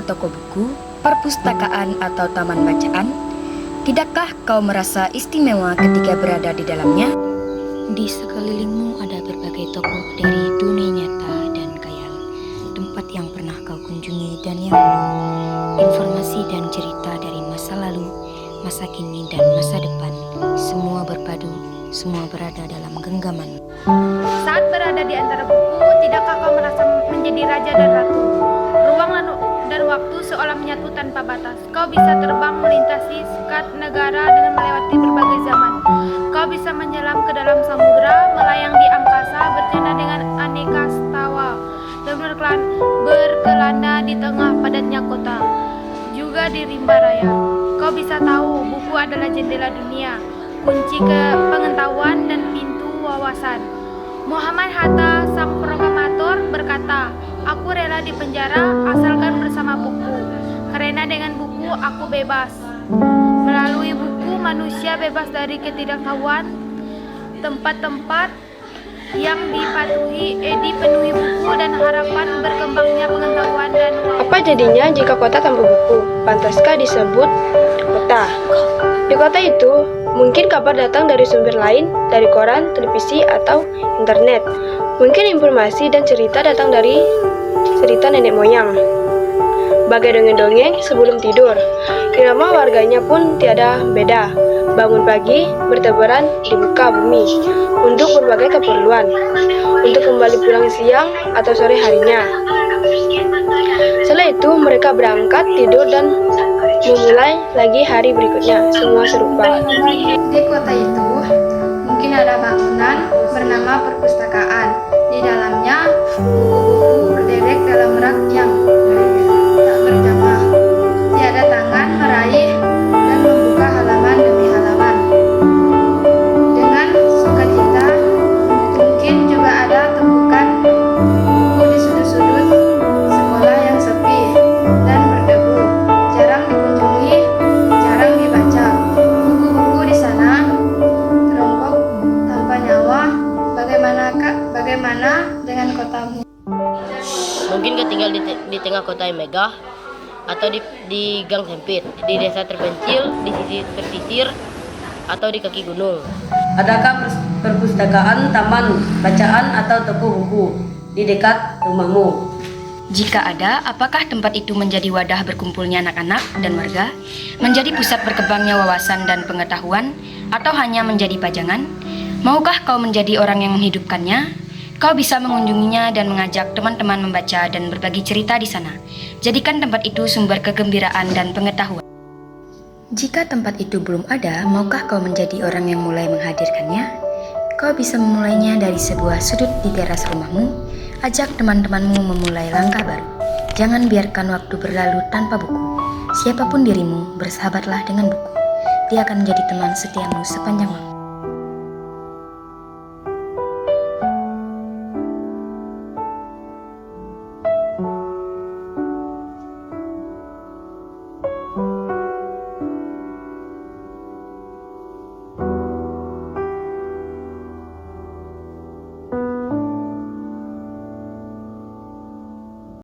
ke toko buku, perpustakaan, atau taman bacaan? Tidakkah kau merasa istimewa ketika berada di dalamnya? Di sekelilingmu ada berbagai tokoh dari dunia nyata dan khayal, tempat yang pernah kau kunjungi dan yang belum. Informasi dan cerita dari masa lalu, masa kini, dan masa depan, semua berpadu, semua berada dalam genggaman. Saat berada di antara buku, tidakkah kau merasa menjadi raja dan ratu? Ruang dan waktu seolah menyatu tanpa batas. Kau bisa terbang melintasi sekat negara dengan melewati berbagai zaman. Kau bisa menyelam ke dalam samudera, melayang di angkasa, bercanda dengan aneka tawa, dan berkelana di tengah padatnya kota. Juga di rimba raya, kau bisa tahu buku adalah jendela dunia, kunci ke pengetahuan dan pintu wawasan. Muhammad Hatta, sang proklamator, berkata, "Aku rela dipenjara asalkan bersama buku, karena dengan buku aku bebas." Melalui buku, manusia bebas dari ketidaktahuan. Tempat-tempat yang dipenuhi buku dan harapan berkembangnya pengetahuan dan Apa jadinya jika kota tanpa buku? Pantaskah disebut kota? Di kota itu, mungkin kabar datang dari sumber lain, dari koran, televisi, atau internet. Mungkin informasi dan cerita datang dari cerita nenek moyang. Bagai dongeng-dongeng sebelum tidur, irama warganya pun tiada beda. Bangun pagi, bertebaran di muka bumi untuk berbagai keperluan, untuk kembali pulang siang atau sore harinya. Setelah itu mereka berangkat tidur dan memulai lagi hari berikutnya, semua serupa. Di kota itu mungkin ada bangunan bernama perpustakaan. Di dalamnya buku-buku berderet dalam rak yang tak berjamaah. Tiada tangan meraih dan membuka halaman demi halaman. Dengan sukacita, mungkin juga ada tumpukan buku di sudut-sudut sekolah yang sepi dan berdebu, jarang dikunjungi, jarang dibaca. Buku-buku di sana teronggok tanpa nyawa. Bagaimana dengan kotamu? Mungkin kau tinggal di tengah kota yang megah, atau di gang sempit, di desa terpencil, di sisi pesisir, atau di kaki gunung. Adakah perpustakaan, taman bacaan, atau toko buku di dekat rumahmu? Jika ada, apakah tempat itu menjadi wadah berkumpulnya anak-anak dan warga, menjadi pusat berkembangnya wawasan dan pengetahuan, atau hanya menjadi pajangan? Maukah kau menjadi orang yang menghidupkannya? Kau bisa mengunjunginya dan mengajak teman-teman membaca dan berbagi cerita di sana. Jadikan tempat itu sumber kegembiraan dan pengetahuan. Jika tempat itu belum ada, maukah kau menjadi orang yang mulai menghadirkannya? Kau bisa memulainya dari sebuah sudut di teras rumahmu. Ajak teman-temanmu memulai langkah baru. Jangan biarkan waktu berlalu tanpa buku. Siapapun dirimu, bersahabatlah dengan buku. Dia akan menjadi teman setiamu sepanjang waktu.